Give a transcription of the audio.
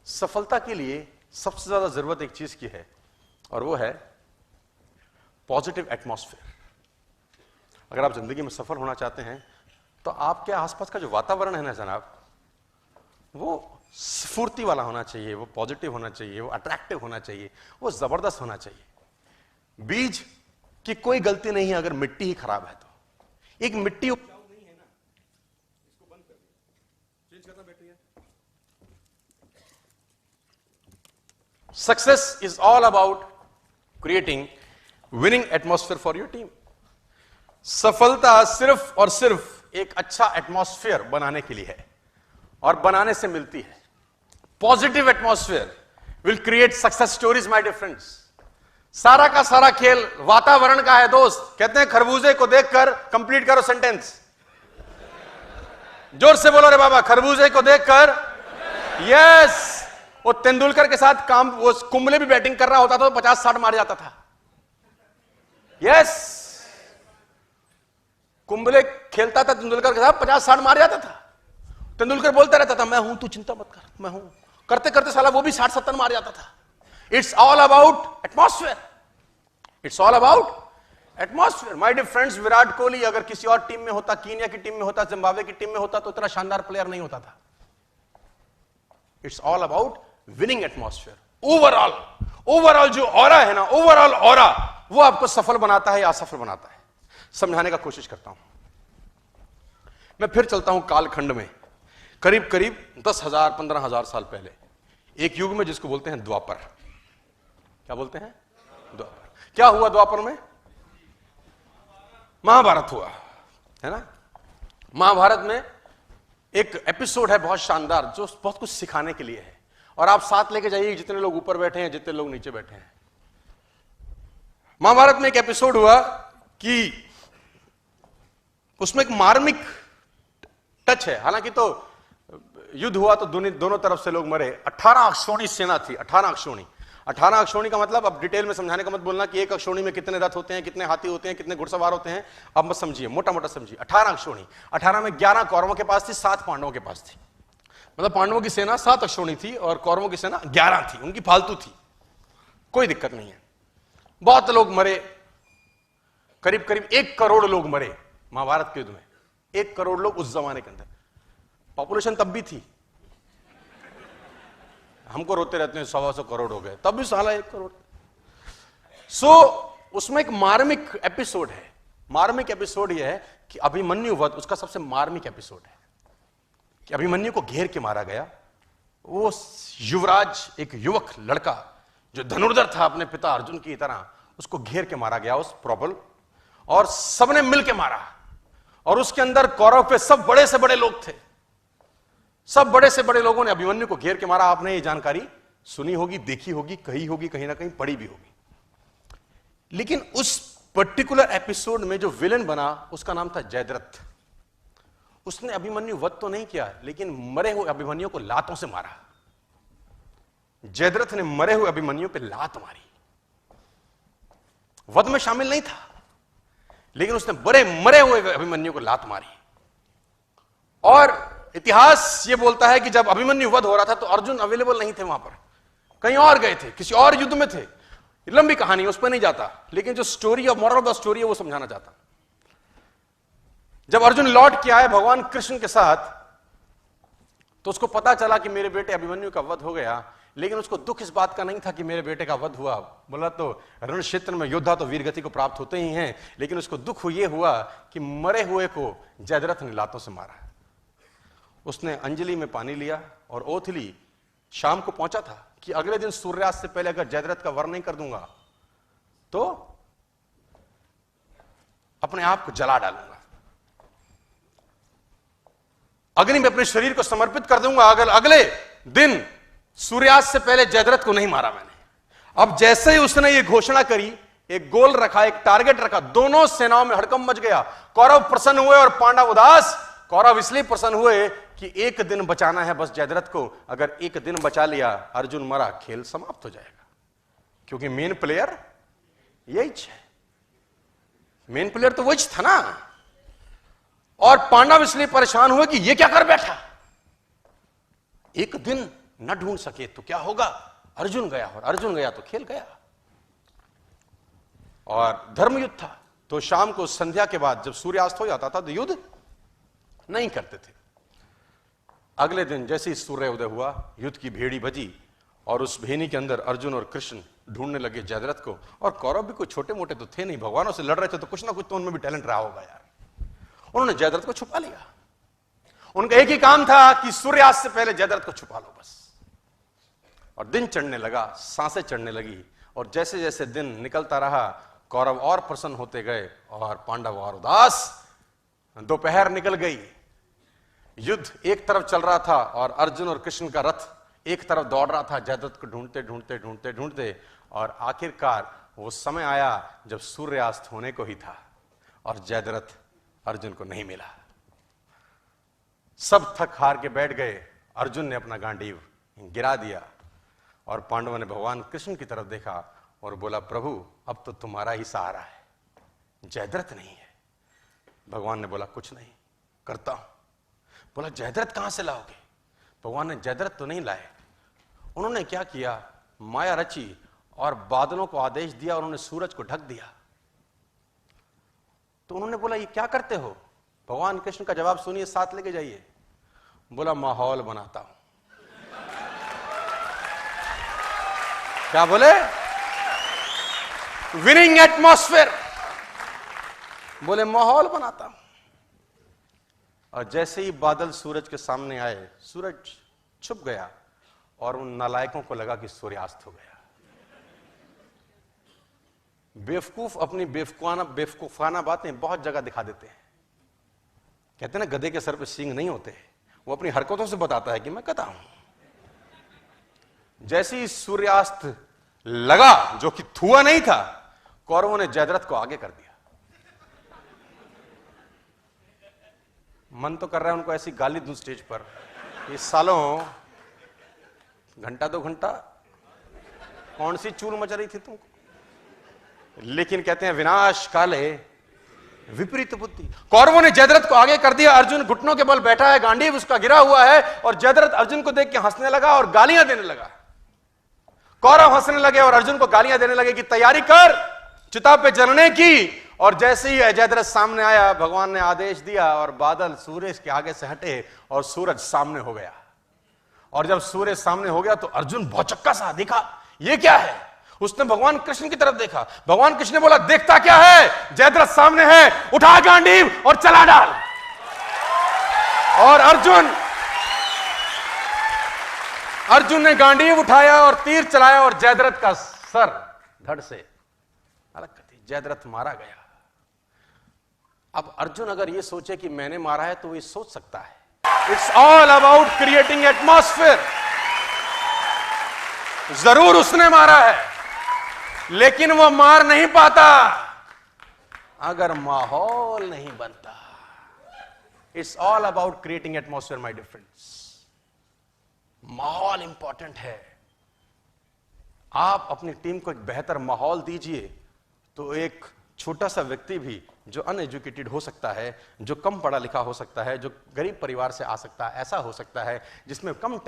सफलता के लिए सबसे ज्यादा जरूरत एक चीज की है और वो है पॉजिटिव एटमॉस्फेयर। अगर आप जिंदगी में सफल होना चाहते हैं तो आपके आसपास का जो वातावरण है ना जनाब, वो स्फूर्ति वाला होना चाहिए, वो पॉजिटिव होना चाहिए, वो अट्रैक्टिव होना चाहिए, वो जबरदस्त होना चाहिए। बीज की कोई गलती नहीं है अगर मिट्टी ही खराब है तो। एक मिट्टी उपजाऊ नहीं है ना, इसको बंद कर दिया, चेंज करना बैटरी है। Success is all about creating winning atmosphere for your team. सफलता सिर्फ और सिर्फ एक अच्छा एटमॉस्फेयर बनाने के लिए है और बनाने से मिलती है। Positive atmosphere will create success stories my dear friends. सारा का सारा खेल वातावरण का है दोस्त। कहते हैं खरबूजे को देखकर कंप्लीट करो सेंटेंस। जोर से बोलो रे बाबा, खरबूजे को देखकर। यस, वो तेंदुलकर के साथ काम, वो कुंबले भी बैटिंग कर रहा होता था तो 50-60 मार जाता था। यस, कुंबले खेलता था तेंदुलकर के साथ, 50-60 मार जाता था। तेंदुलकर बोलता रहता था मैं हूं, तू चिंता मत कर, मैं हूं। करते करते साला वो भी 60-70 मार जाता था। It's all about atmosphere, it's all about atmosphere. My dear friends, Virat Kohli अगर किसी और टीम में होता, कीनिया की टीम में होता, जिम्बाब्वे की टीम में होता तो इतना शानदार प्लेयर नहीं होता था। It's all about winning atmosphere. Overall जो ऑरा है ना, ओवरऑल ऑरा, वो आपको सफल बनाता है या असफल बनाता है। समझाने का कोशिश करता हूं। मैं फिर चलता हूं कालखंड में, करीब करीब 10,000-15,000 साल पहले, एक युग में जिसको बोलते हैं द्वापर। क्या बोलते हैं? द्वापर। क्या हुआ द्वापर में? महाभारत हुआ है ना। महाभारत में एक एपिसोड है बहुत शानदार जो बहुत कुछ सिखाने के लिए है, और आप साथ लेके जाइए जितने लोग ऊपर बैठे हैं, जितने लोग नीचे बैठे हैं। महाभारत में एक एपिसोड हुआ कि उसमें एक मार्मिक टच है। हालांकि तो युद्ध हुआ तो दोनों तरफ से लोग मरे। 18 अक्षौणी सेना थी। 18 अक्षौणी। 18 अक्षौणी का मतलब, अब डिटेल में समझाने का मत बोलना कि एक अक्षौणी में कितने रथ होते हैं, कितने हाथी होते हैं, कितने घुड़सवार होते हैं, अब मत समझिए, मोटा मोटा समझिए। 18 अक्षौणी। 18 में 11 कौरवों के पास थी, 7 पांडवों के पास थी। मतलब पांडवों की सेना 7 अक्षौणी थी और कौरवों की सेना 11 थी। उनकी फालतू थी, कोई दिक्कत नहीं है। बहुत लोग मरे, करीब करीब 1 करोड़ लोग मरे महाभारत के युद्ध में। 1 करोड़ लोग उस जमाने के अंदर। पॉपुलेशन तब भी थी, हमको रोते रहते हैं 100 करोड़ हो गए, तब भी साला 1 करोड़। उसमें एक मार्मिक एपिसोड है। मार्मिक एपिसोड यह है कि अभिमन्यु वध उसका सबसे मार्मिक एपिसोड है कि अभिमन्यु को घेर के मारा गया। वो युवराज, एक युवक लड़का जो धनुर्धर था अपने पिता अर्जुन की तरह, उसको घेर के मारा गया उस प्रबल, और सबने मिलके मारा। और उसके अंदर कौरव पे सब बड़े से बड़े लोग थे। सब बड़े से बड़े लोगों ने अभिमन्यु को घेर के मारा। आपने ये जानकारी सुनी होगी, देखी होगी, कही होगी, कहीं ना कहीं पढ़ी भी होगी। लेकिन उस पर्टिकुलर एपिसोड में जो विलेन बना उसका नाम था जयद्रथ। उसने अभिमन्यु वध तो नहीं किया, लेकिन मरे हुए अभिमन्यु को लातों से मारा। जयद्रथ ने मरे हुए अभिमन्यु पे लात मारी। वध में शामिल नहीं था, लेकिन उसने मरे हुए अभिमन्यु को लात मारी। और इतिहास यह बोलता है कि जब अभिमन्यु वध हो रहा था तो अर्जुन अवेलेबल नहीं थे वहां पर, कहीं और गए थे, किसी और युद्ध में थे। लंबी कहानी, उस पर नहीं जाता, लेकिन जो story of moral of the story है वो समझाना चाहता। जब अर्जुन लौट के आए भगवान कृष्ण के साथ, तो उसको पता चला कि मेरे बेटे अभिमन्यु का वध हो गया। लेकिन उसको दुख इस बात का नहीं था कि मेरे बेटे का वध हुआ। बोला तो रण क्षेत्र में योद्धा तो वीरगति को प्राप्त होते ही हैं, लेकिन उसको दुख यह हुआ कि मरे हुए को जयद्रथ ने लातों से मारा। उसने अंजलि में पानी लिया और ओथ ली। शाम को पहुंचा था कि अगले दिन सूर्यास्त से पहले अगर जयद्रथ का वध नहीं कर दूंगा तो अपने आप को जला डालूंगा, अग्नि में अपने शरीर को समर्पित कर दूंगा अगर अगले दिन सूर्यास्त से पहले जयद्रथ को नहीं मारा मैंने। अब जैसे ही उसने ये घोषणा करी, एक गोल रखा, एक टारगेट रखा, दोनों सेनाओं में हड़कंप मच गया। कौरव प्रसन्न हुए और पांडव उदास। कौरव इसलिए प्रसन्न हुए कि एक दिन बचाना है बस जयद्रथ को। अगर एक दिन बचा लिया, अर्जुन मरा, खेल समाप्त हो जाएगा, क्योंकि मेन प्लेयर यही है। मेन प्लेयर तो वही था ना। और पांडव इसलिए परेशान हुए कि ये क्या कर बैठा, एक दिन न ढूंढ सके तो क्या होगा? अर्जुन गया, और अर्जुन गया तो खेल गया। और धर्म युद्ध था, तो शाम को संध्या के बाद जब सूर्यास्त हो जाता था तो युद्ध नहीं करते थे। अगले दिन जैसे ही सूर्योदय हुआ, युद्ध की भेड़ी बजी और उस भेनी के अंदर अर्जुन और कृष्ण ढूंढने लगे जयद्रथ को। और कौरव भी कोई छोटे मोटे तो थे नहीं, भगवानों से लड़ रहे थे, तो कुछ ना कुछ तो उनमें भी टैलेंट रहा होगा यार। उन्होंने जयद्रथ को छुपा लिया। उनका एक ही काम था कि सूर्यास्त से पहले जयद्रथ को छुपा लो बस। और दिन चढ़ने लगा, सांसें चढ़ने लगी, और जैसे जैसे दिन निकलता रहा कौरव और प्रसन्न होते गए और पांडव और उदास। दोपहर निकल गई, युद्ध एक तरफ चल रहा था और अर्जुन और कृष्ण का रथ एक तरफ दौड़ रहा था जयद्रथ को ढूंढते ढूंढते ढूंढते ढूंढते। और आखिरकार वो समय आया जब सूर्यास्त होने को ही था और जयद्रथ अर्जुन को नहीं मिला। सब थक हार के बैठ गए। अर्जुन ने अपना गांडीव गिरा दिया और पांडवों ने भगवान कृष्ण की तरफ देखा और बोला, प्रभु अब तो तुम्हारा ही सहारा है, जयद्रथ नहीं है। भगवान ने बोला, कुछ नहीं, करता हूं। बोला, जयद्रथ कहां से लाओगे? भगवान ने जयद्रथ तो नहीं लाए। उन्होंने क्या किया, माया रची और बादलों को आदेश दिया और उन्होंने सूरज को ढक दिया। तो उन्होंने बोला, ये क्या करते हो? भगवान कृष्ण का जवाब सुनिए, साथ लेके जाइए। बोला, माहौल बनाता हूं। क्या बोले? Winning atmosphere. बोले, माहौल बनाता हूं। और जैसे ही बादल सूरज के सामने आए, सूरज छुप गया और उन नालायकों को लगा कि सूर्यास्त हो गया। बेवकूफ अपनी बेवकूफाना बातें बहुत जगह दिखा देते हैं। कहते हैं ना, गधे के सर पे सींग नहीं होते, वो अपनी हरकतों से बताता है कि मैं गधा हूं। जैसे ही सूर्यास्त लगा, जो कि थुआ नहीं था, कौरवों ने जयद्रथ को आगे कर दिया। मन तो कर रहा है उनको ऐसी गाली दूं स्टेज पर, ये सालों घंटा 2 घंटा कौन सी चूल मच रही थी तुमको। लेकिन कहते हैं, विनाश काले विपरीत बुद्धि। कौरवों ने जयद्रथ को आगे कर दिया। अर्जुन घुटनों के बल बैठा है, गांडीव उसका गिरा हुआ है, और जयद्रथ अर्जुन को देख के हंसने लगा और गालियां देने लगा। कौरव हंसने लगे और अर्जुन को गालियां देने लगे कि तैयारी कर चिता पे जलने की। और जैसे ही जयद्रथ सामने आया, भगवान ने आदेश दिया और बादल सूरज के आगे से हटे और सूरज सामने हो गया। और जब सूरज सामने हो गया तो अर्जुन भौचक्का सा दिखा, ये क्या है? उसने भगवान कृष्ण की तरफ देखा। भगवान कृष्ण ने बोला, देखता क्या है, जयद्रथ सामने है, उठा गांडीव और चला डाल। और अर्जुन ने गांडीव उठाया और तीर चलाया और जयद्रथ का सर धड़ से अलग कर दिया। जयद्रथ मारा गया। अब अर्जुन अगर ये सोचे कि मैंने मारा है तो वो ये सोच सकता है। It's all about creating atmosphere. जरूर उसने मारा है, लेकिन वो मार नहीं पाता अगर माहौल नहीं बनता। It's all about creating atmosphere my dear friends. माहौल इंपॉर्टेंट है। आप अपनी टीम को एक बेहतर माहौल दीजिए तो एक छोटा सा व्यक्ति भी जो अनएजुकेटेड हो सकता है, जो कम पढ़ा लिखा हो सकता है, जो गरीब परिवार से आ सकता है, ऐसा हो सकता है जिसमें कम